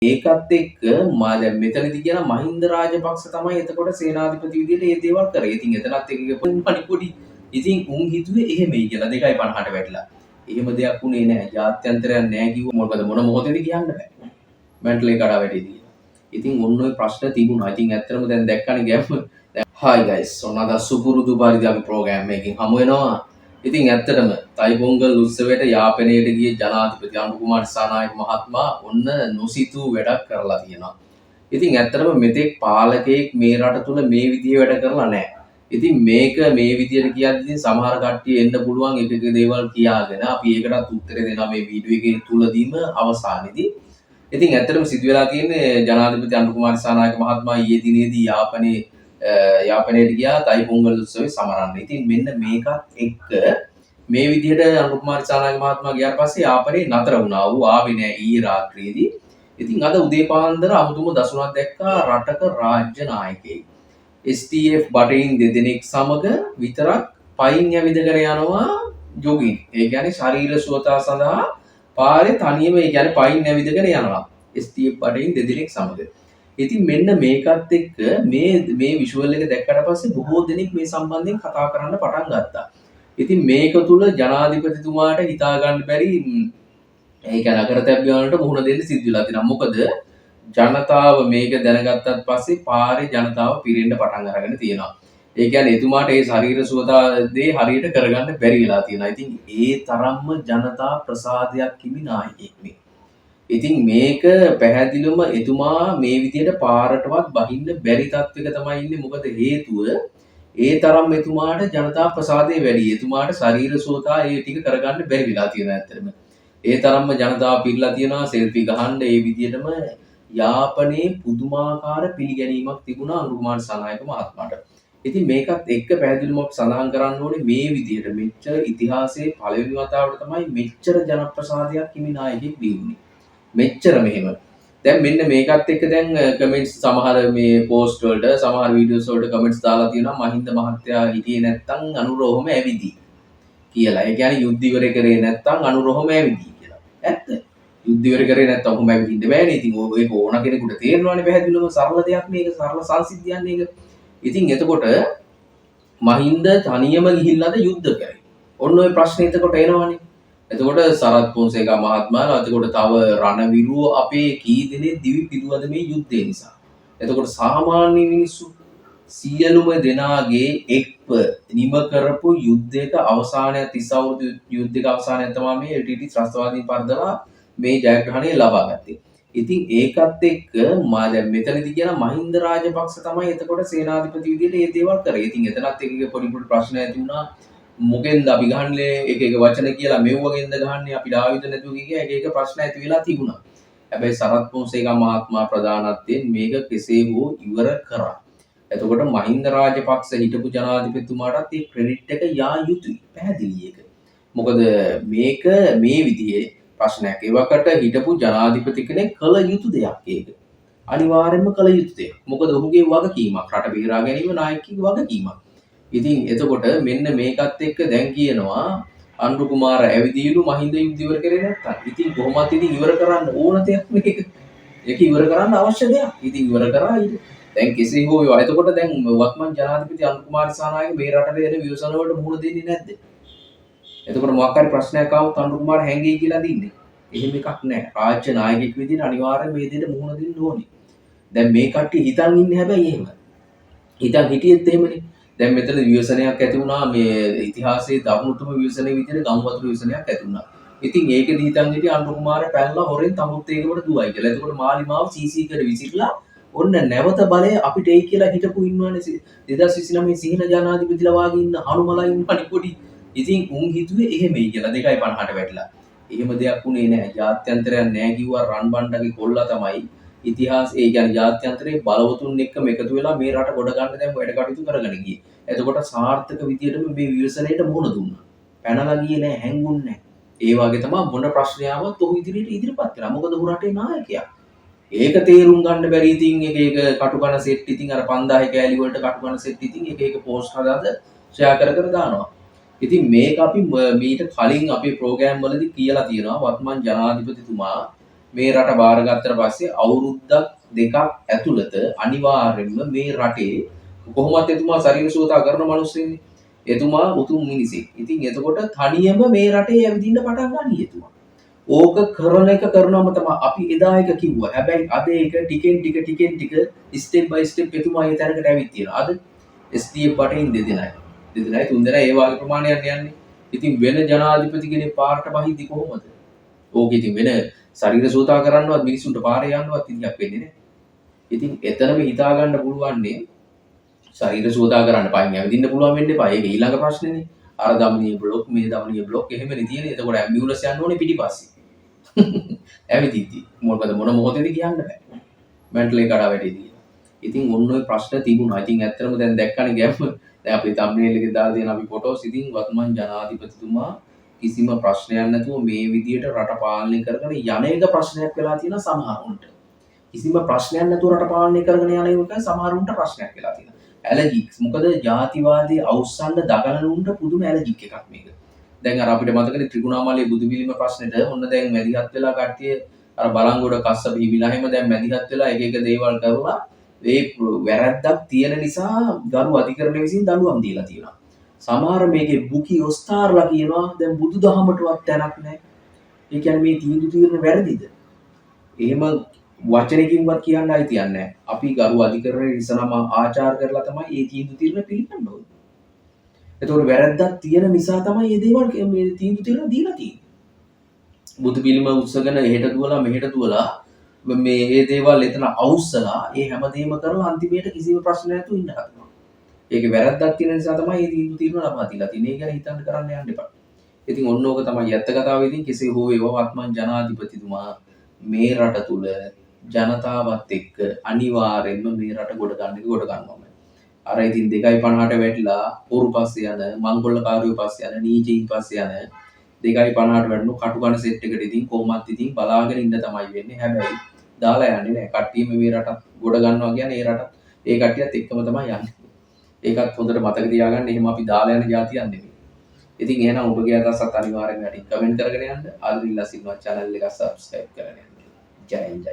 ඒකත් එක්ක මා දැන් මෙතනදී කියන මහින්ද රාජපක්ෂ තමයි එතකොට සේනාධිපති විදියට මේ දේවල් කරේ. ඉතින් එතනත් එක පණිපොඩි. ඉතින් උන් හිතුවේ එහෙමයි කියලා 2.50ට වැටිලා. එහෙම දෙයක් උනේ නැහැ. ජාත්‍යන්තරයක් නැහැ කිව්ව මොන මොහොතේද කියන්න බෑ. මැන්ටලේ කඩා වැටෙදී. ඉතින් ඔන්න ඔය ප්‍රශ්න තිබුණා. ඉතින් ඇත්තටම දැන් දැක්කනේ ගැම්ම. Hi guys. ඔන්න අද සුපුරුදු පරිදි අපි ප්‍රෝග්‍රෑම් එකකින් හමු වෙනවා. ඉතින් ඇත්තටම තයිපොංගල් උත්සවයට යාපනයට ගිය ජනාධිපති අනුකුමාර දිසානායක මහත්මයා ඔන්න නොසිතූ වැඩක් කරලා තියෙනවා. ඉතින් ඇත්තටම මෙතෙක් පාලකයෙක් මේ රට තුල මේ විදිහේ වැඩ කරලා නැහැ. ඉතින් මේක මේ විදිහට කියද්දී සමහර කට්ටිය එන්න පුළුවන් එක එක දේවල් කියාගෙන අපි ඒකටත් උත්තර දෙනවා මේ වීඩියෝ එකේ තුලදීම අවසානයේදී. ඉතින් ඇත්තටම සිදු වෙලා තියෙන්නේ ජනාධිපති අනුකුමාර දිසානායක මහත්මයා ඊයේ දිනේදී යාපනයට ගියා තයිපොංගල් උත්සවය සමරන්න. ඉතින් මෙන්න මේකත් එක්ක මේ විදිහට අනුකුමාර දිසානායක මහත්මයා ගියාට පස්සේ යාපනයේ නතර වුණා. ඌ ආවේ නෑ ඊයේ රාත්‍රියේදී. ඉතින් අද උදේ පාන්දර අමුතුම දසුණක් දැක්කා රටක රාජ්‍ය නායකයෙක්. STF බටහින් දෙදෙනෙක් සමග විතරක් පයින් ඇවිදගෙන යනවා ජොගින්. ඒ කියන්නේ ශරීර සුවතා සඳහා පාරේ තනියම ඒ කියන්නේ පයින් ඇවිදගෙන යනවා. STF බටහින් දෙදෙනෙක් සමග. ඉතින් මෙන්න මේකත් එක්ක මේ විෂුවල් එක දැක්කට පස්සේ බොහෝ දෙනෙක් මේ සම්බන්ධයෙන් කතා කරන්න පටන් ගත්තා. ඉතින් මේක තුල ජනාධිපතිතුමාට හිතා ගන්න බැරි ඒ කියන්නේ අකරතැබ්බ වලට මුහුණ දෙන්න සිද්ධ වෙලා තියෙනවා. මොකද ජනතාව මේක දැනගත්තත් පස්සේ පාරේ ජනතාව පිරෙන්න පටන් අරගෙන තියෙනවා. ඒ කියන්නේ එතුමාට ඒ ශරීර සුවතා දේ හරියට කරගන්න බැරි වෙලා තියෙනවා. ඉතින් ඒ තරම්ම ජනතා ප්‍රසාදයක් හිමි නායකයෙක් මේ. ඉතින් මේක පැහැදිලිවම එතුමා මේ විදිහට පාරටවත් බහින්න බැරි තත්වයක තමයි ඉන්නේ. මොකද හේතුව ඒ තරම් එතුමාට ජනතා ප්‍රසාදය වැඩි. එතුමාට ශරීර සුවතා ඒ ටික කරගන්න බැරි වෙලා තියෙනවා ඇත්තටම. ඒ තරම්ම ජනතාව පිරලා තියෙනවා සෙල්ෆි ගහන්න ඒ විදිහටම යාපනයේ පුදුමාකාර පිළිගැනීමක් තිබුණා අනුකුමාර දිසානායක මහත්මයාට. ඉතින් මේකත් එක්ක පැහැදිලිවම සඳහන් කරන්න ඕනේ මේ විදිහට මෙච්චර ඉතිහාසයේ පළවෙනි වතාවට තමයි මෙච්චර ජනප්‍රසාදයක් හිමි නායකයෙක් බිහිවුනේ. මෙච්චර මෙහෙම. දැන් මෙන්න මේකත් එක්ක දැන් කමෙන්ට්ස් සමහර මේ පෝස්ට් වලට සමහර වීඩියෝස් වලට කමෙන්ට්ස් දාලා තියෙනවා මහින්ද මහත්තයා හිටියේ නැත්තම් අනුරෝහම ඇවිදි කියලා. ඒ කියන්නේ යුද්ධ ඉවර කරේ නැත්තම් අනුරෝහම ඇවිදි කියලා. ඇත්ත. යුද්ධ ඉවර කරේ නැත්තම් ඔහොම ඇවිදින්න බෑනේ. ඉතින් ඒක ඕන කෙනෙකුට තේරෙනවානේ පැහැදිලිවම සරල දෙයක් මේක සරල සංසිද්ධියක් මේක. ඉතින් එතකොට මහින්ද තනියම ගිහිල්ලාද යුද්ධ කරේ. ඔන්න ඔය ප්‍රශ්නේ එතකොට එනවනේ. එතකොට සරත් පොන්සේකා මහත්මයා එතකොට තව රණවිරුව අපේ කී දෙනෙක් දිවි පිදුවද මේ යුද්ධය නිසා. එතකොට සාමාන්‍ය මිනිස්සු සියලුම දෙනාගේ එක්ව නිම කරපු යුද්ධයක අවසානය 30 අවුරුදු යුද්ධයක අවසානය තමයි මේ LTT ත්‍රස්තවාදීන් පරදලා මේ ජයග්‍රහණය ලබා ගත්තේ. ඉතින් ඒකත් එක්ක මා දැන් මෙතනදී කියන මහින්ද රාජපක්ෂ තමයි එතකොට සේනාධිපති විදිහට මේ දේවල් කරේ. ඉතින් එතනත් එක පොඩි ප්‍රශ්න ඇති වුණා. මොකෙන්ද අපි ගහන්නේ එක වචන කියලා මෙව්වගෙන්ද ගහන්නේ අපි ආයුධ නැතුව කිය එක ප්‍රශ්න ඇති වෙලා තිබුණා. හැබැයි සරත් පොන්සේකා මහත්මයා ප්‍රධානත්වයෙන් මේක කෙසේ හෝ ඉවර කරා. එතකොට මහින්ද රාජපක්ෂ හිටපු ජනාධිපතිතුමාටත් මේ ක්‍රෙඩිට් එක යා යුතුයි. පැහැදිලි ඒක. මොකද මේක මේ විදිහේ ප්‍රශ්නයක්. ඒවකට හිටපු ජනාධිපති කෙනෙක් කළ යුතු දෙයක් ඒක. අනිවාර්යයෙන්ම කළ යුතු දෙයක්. මොකද ඔහුගේ වගකීමක්. රට බේරා ගැනීම නායකයෙකුගේ වගකීමක්. ඉතින් එතකොට මෙන්න මේකත් එක්ක දැන් කියනවා අනුර කුමාර ඇවිදීලු මහින්ද යුද්ධ ඉවර කරේ නැත්තම්. ඉතින් කොහොමත් ඉතින් ඉවර කරන්න ඕන දෙයක් මේක. ඒක ඉවර කරන්න අවශ්‍ය දෙයක්. ඉතින් ඉවර කරා ඊට. දැන් කෙසේ හෝ වේවා. එතකොට දැන් වත්මන් ජනාධිපති අනුර කුමාර දිසානායක මේ රටට එන විවසන වලට මුහුණ දෙන්නේ නැද්ද? එතකොට මොකක් හරි ප්‍රශ්නයක් ආවොත් අනුර කුමාර හැංගෙයි කියලා දින්නේ. එහෙම එකක් නැහැ. රාජ්‍ය නායකයෙක් විදිහට අනිවාර්යයෙන් මේ දෙයට මුහුණ දෙන්න ඕනේ. දැන් මේ කට්ටිය හිතන් ඉන්නේ හැබැයි එහෙම. හිතන් හිටියෙත් එහෙමනේ. දැන් මෙතන විවසනයක් ඇති වුණා මේ ඉතිහාසයේ දවුණුතුම විවසනයේ විදිහට ගම් වතුර විවසනයක් ඇති වුණා. ඉතින් ඒකෙදි හිතන් හිටිය අනුර කුමාර පැනලා හොරෙන් තමුත් ඒකට දුවයි කියලා. එතකොට මාලිමාව CC එකට විසිරලා ඔන්න නැවත බලය අපිට එයි කියලා හිතපු ඉන්නවනේ 2029 සිහින ජනාධිපතිලා වාගේ ඉන්න හනුමලා ඉන්න පොඩි. ඉතින් උන් හිතුවේ එහෙමයි කියලා 2.50ට වැටිලා. එහෙම දෙයක් උනේ නැහැ. ජාත්‍යන්තරයක් නැහැ කිව්වා රන් බණ්ඩගේ කොල්ලා තමයි ඉතිහාස ඒ කියන්නේ ජාත්‍යන්තරයේ බලවතුන් එක්කම එකතු වෙලා මේ රට ගොඩ ගන්න දැන් වැඩ කටයුතු කරගෙන ගියේ. එතකොට සාර්ථක විදියටම මේ විවසනයේට මුහුණ දුන්නා. පැනලා ගියේ නැහැ, හැංගුන්නේ නැහැ. ඒ වගේ තමයි මොන ප්‍රශ්නයාවත් ඔහු ඉදිරිපත් කළා. මොකද ඔහු රටේ නායකයා. ඒක තේරුම් ගන්න බැරි ඉතින් එක කටුකන සෙට් ඉතින් අර 5000 කෑලි වලට කටුකන සෙට් ඉතින් එක පෝස්ට් හදාද ෂෙයා කර දානවා. ඉතින් මේක අපි මීට කලින් අපේ ප්‍රෝග්‍රෑම් වලදී කියලා තියෙනවා වත්මන් ජනාධිපතිතුමා මේ රට බාරගත්තට පස්සේ අවුරුද්දක් දෙකක් ඇතුළත අනිවාර්යෙන්ම මේ රටේ කොහොමත් එතුමා ශරීර සුවතා කරන මිනිස්සෙන්නේ. එතුමා උතුම් මිනිසෙක්. ඉතින් එතකොට තනියම මේ රටේ ඇවිදින්න පටන් ගන්න එතුමා. ඕක කරන එක කරනවම තමයි අපි එදා එක කිව්වා. හැබැයි අද ඒක ටිකෙන් ටික ස්ටෙප් බයි ස්ටෙප් එතුමා ඒ තැනකට ඇවිත් තියෙනවා. අද SDF වටේින් දෙදෙනයි තුන්දෙනා ඒ වගේ ප්‍රමාණයක් යන්නේ. ඉතින් වෙන ජනාධිපති කෙනෙක් පාරට බහිද්දි කොහොමද? ඕක ඉතින් වෙන ශරීර සූතා කරන්නවත් මිනිසුන්ට පාරේ යන්නවත් ඉතියක් වෙන්නේ නැහැ. ඉතින් එතනම හිතා ගන්න පුළුවන්නේ ශරීර සූතා කරන්න පයින් ඇවිදින්න පුළුවන් වෙන්න එපා. ඒක ඊළඟ ප්‍රශ්නේනේ. අර දමනීය බ්ලොක් මේ දමනීය බ්ලොක් එහෙමනේ තියෙන්නේ. එතකොට ඇම්බියුලන්ස් යන්න ඕනේ පිටිපස්සේ. ඇවිදිද්දි මොකද මොන මොහොතේද කියන්න බෑ. මැන්ටලේ කඩා වැටෙදී. ඉතින් ඔන්න ඔය ප්‍රශ්න තිබුණා. ඉතින් ඇත්තටම දැන් දැක්කනේ ගැම්ම. දැන් අපි තම්බ්නේල් එකේ දාලා තියෙන අපි ෆොටෝස් ඉතින් වත්මන් ජනාධිපතිතුමා කිසිම ප්‍රශ්නයක් නැතුව මේ විදියට රට පාලනය කරගෙන යන එක ප්‍රශ්නයක් වෙලා තියෙනවා සමහරුන්ට. කිසිම ප්‍රශ්නයක් නැතුව රට පාලනය කරගෙන යන එක සමහරුන්ට ප්‍රශ්නයක් වෙලා තියෙනවා. ඇලර්ජික්ස්. මොකද ජාතිවාදී අවුස්සන්න දගලනුන්ට පුදුම ඇලර්ජික් එකක් මේක. දැන් අර අපිට මතකනේ ත්‍රිකුණාමලයේ බුදු පිළිම ප්‍රශ්නෙට ඔන්න දැන් මැදිහත් වෙලා කට්ටිය අර බලංගොඩ කස්සප හිමිලා හැම දැන් මැදිහත් වෙලා එක එක දේවල් කරලා ඒ වැරැද්දක් තියෙන නිසා ගරු අධිකරණය විසින් දඬුවම් දීලා තියෙනවා. සමහර මේකේ බුකි ඔස්තාර්ලා කියනවා දැන් බුදුදහමටවත් තැනක් නැහැ. ඒ කියන්නේ මේ තීන්දුව తీරන වැරදිද? එහෙම වචනකින්වත් කියන්න අයිතියක් නැහැ. අපි ගරු අධිකරණයේ ඉස්සනම ආචාර කරලා තමයි මේ තීන්දුව తీරන පිළිගන්න ඕනේ. එතකොට වැරද්දක් තියෙන නිසා තමයි මේ දේවල් මේ තීන්දුව తీරන දීලා තියෙන්නේ. බුදු පිළිම උත්සගෙන එහෙට දුවලා මෙහෙට දුවලා මේ මේ දේවල් එතන අවුස්සලා ඒ හැමදේම කරලා අන්තිමේට කිසිම ප්‍රශ්නයක් නැතුව ඉන්න හදනවා. ඒකේ වැරද්දක් තියෙන නිසා තමයි මේ තීන්දුව తీරන ලබා දීලා තියෙන්නේ. ඒක ගැන හිතන්න කරන්න යන්න එපා. ඉතින් ඔන්න ඕක තමයි ඇත්ත කතාව. ඉතින් කෙසේ හෝ වේවා වත්මන් ජනාධිපතිතුමා මේ රට තුල ජනතාවත් එක්ක අනිවාර්යෙන්ම මේ රට ගොඩ ගන්නවා. අර ඉතින් 2.50ට වැටිලා පොරු පස්සේ යන මංගොල්ලකාරයෝ පස්සේ යන නීචයින් පස්සේ යන 2.50ට වැටුණු කටුකන සෙට් එකට ඉතින් කොහොමත් ඉතින් බලාගෙන ඉන්න තමයි වෙන්නේ. හැබැයි දාලා යන්නේ නැහැ. කට්ටියම මේ රට ගොඩ ගන්නවා කියන්නේ ඒ රට ඒ කට්ටියත් එක්කම තමයි යන්නේ. ඒකත් හොඳට මතක තියාගන්න. එහෙම අපි දාලා යන જાතියක් නෙමෙයි. ඉතින් එහෙනම් ඔබගේ අදහසත් අනිවාර්යෙන් යටින් කමෙන්ට් කරගෙන යන්න. ආදරෙන් ඉල්ලා සිටිනවා channel එක subscribe කරගෙන යන්න. ජය ජය.